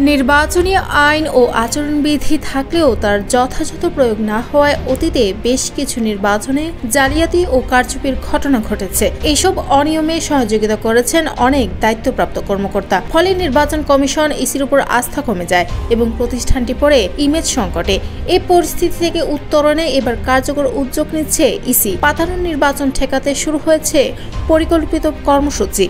নির্বাচনী আইন ও আচরণবিধি থাকলেও তার যথাযথ প্রয়োগ না হওয়ায় অতীতে বেশ কিছু নির্বাচনে জালিয়াতি ও কারচুপির ঘটনা ঘটেছে। এইসব অনিয়মে সহযোগিতা করেছেন অনেক দায়িত্বপ্রাপ্ত কর্মকর্তা। ফলে নির্বাচন কমিশন ইসির উপর আস্থা কমে যায় এবং প্রতিষ্ঠানটি পড়ে ইমেজ সংকটে। এই পরিস্থিতি থেকে উত্তরণে এবার কার্যকর উদ্যোগ নিচ্ছে ইসি। পাতানো নির্বাচন ঠেকাতে শুরু হয়েছে পরিকল্পিত কর্মসূচি।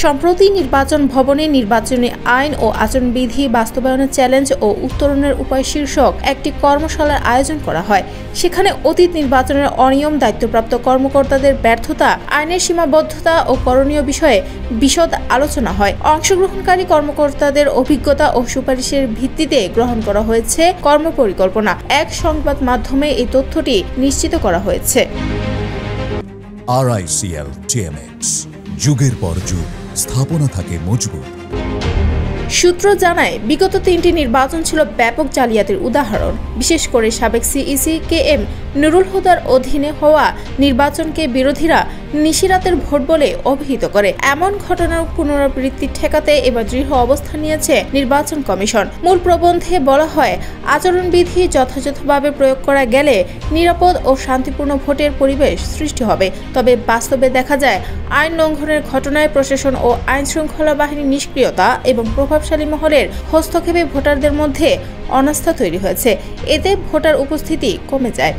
সম্প্রতি নির্বাচন ভবনে নির্বাচনী আইন ও আচরণবিধি বাস্তবায়নের চ্যালেঞ্জ ও উত্তরণের উপায় শীর্ষক একটি কর্মশালার আয়োজন করা হয়। সেখানে অতীত নির্বাচনের অনিয়ম, দায়িত্বপ্রাপ্ত কর্মকর্তাদের ব্যর্থতা, আইনের সীমাবদ্ধতা ও করণীয় বিষয়ে বিশদ আলোচনা হয়। অংশগ্রহণকারী কর্মকর্তাদের অভিজ্ঞতা ও সুপারিশের ভিত্তিতে গ্রহণ করা হয়েছে কর্মপরিকল্পনা। এক সংবাদ মাধ্যমে এই তথ্যটি নিশ্চিত করা হয়েছে। RICL TMX, যুগের পর যুগ স্থাপনা থাকে মজবুত। সূত্র জানায়, বিগত 3টি নির্বাচন ছিল ব্যাপক জালিয়াতির উদাহরণ। বিশেষ করে সাবেক সিইসি KM নুরুল হুদার অধীনে হওয়া নির্বাচনকে বিরোধীরা নিশিরাতের ভোট বলে অভিহিত করে। এমন ঘটনার পুনরাবৃত্তি ঠেকাতে এবার দৃঢ় অবস্থান নিয়েছে নির্বাচন কমিশন। মূল প্রবন্ধে বলা হয়, আচরণবিধি যথাযথভাবে প্রয়োগ করা গেলে নিরাপদ ও শান্তিপূর্ণ ভোটের পরিবেশ সৃষ্টি হবে। তবে বাস্তবে দেখা যায়, আইন লঙ্ঘনের ঘটনায় প্রশাসন ও আইন শৃঙ্খলা বাহিনীর নিষ্ক্রিয়তা এবং প্রভাবশালী মহলের হস্তক্ষেপে ভোটারদের মধ্যে অনাস্থা তৈরি হয়েছে। এতে ভোটার উপস্থিতি কমে যায়।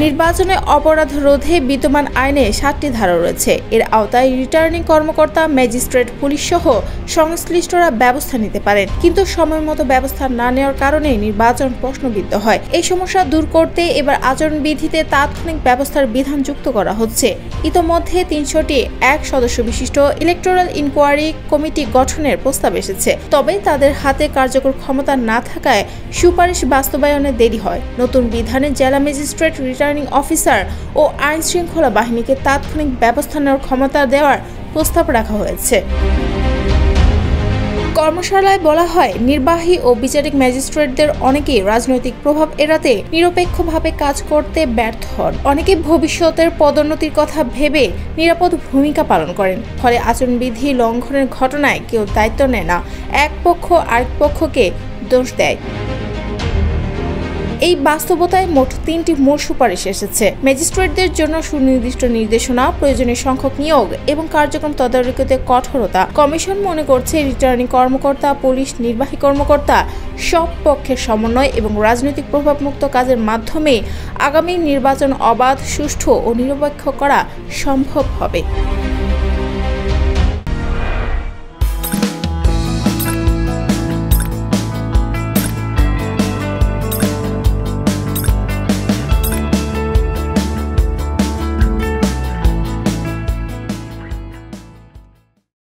নির্বাচনে অপরাধ রোধে বিদ্যমান আইনে 7টি ধারা রয়েছে। এর আওতায় রিটার্নিং কর্মকর্তা, ম্যাজিস্ট্রেট, পুলিশ সহ সংশ্লিষ্টরা ব্যবস্থা নিতে পারেন। কিন্তু সময়মতো ব্যবস্থা না নেওয়ার কারণে নির্বাচন প্রশ্নবিদ্ধ হয়। এই সমস্যা দূর করতে এবার আচরণবিধিতে তাৎক্ষণিক ব্যবস্থার বিধান যুক্ত করা হচ্ছে। ইতোমধ্যে 300টি এক সদস্য বিশিষ্ট ইলেকটোরাল ইনকোয়ারি কমিটি গঠনের প্রস্তাব এসেছে। তবে তাদের হাতে কার্যকর ক্ষমতা না থাকায় সুপারিশ বাস্তবায়নে দেরি হয়। নতুন বিধানে জেলা ম্যাজিস্ট্রেট, রিটার্নিং অফিসার ও আইন শৃঙ্খলা বাহিনীকে তাৎক্ষণিক ব্যবস্থা নেওয়ার ক্ষমতা দেওয়ার প্রস্তাব রাখা হয়েছে। কর্মশালায় বলা হয়, নির্বাহী ও বিচারিক ম্যাজিস্ট্রেটদের অনেকেই রাজনৈতিক প্রভাব এড়াতে নিরপেক্ষভাবে কাজ করতে ব্যর্থ হন। অনেকে ভবিষ্যতের পদোন্নতির কথা ভেবে নিরাপদ ভূমিকা পালন করেন। ফলে আচরণবিধি লঙ্ঘনের ঘটনায় কেউ দায়িত্ব নেয় না, এক পক্ষ আরেক পক্ষকে দোষ দেয়। এই বাস্তবতায় মোট 3টি মূল সুপারিশ এসেছে। ম্যাজিস্ট্রেটদের জন্য সুনির্দিষ্ট নির্দেশনা, প্রয়োজনীয় সংখ্যক নিয়োগ এবং কার্যক্রম তদারকিতে কঠোরতা। কমিশন মনে করছে, রিটার্নিং কর্মকর্তা, পুলিশ, নির্বাহী কর্মকর্তা সব পক্ষের সমন্বয় এবং রাজনৈতিক প্রভাবমুক্ত কাজের মাধ্যমে আগামী নির্বাচন অবাধ, সুষ্ঠু ও নিরপেক্ষ করা সম্ভব হবে।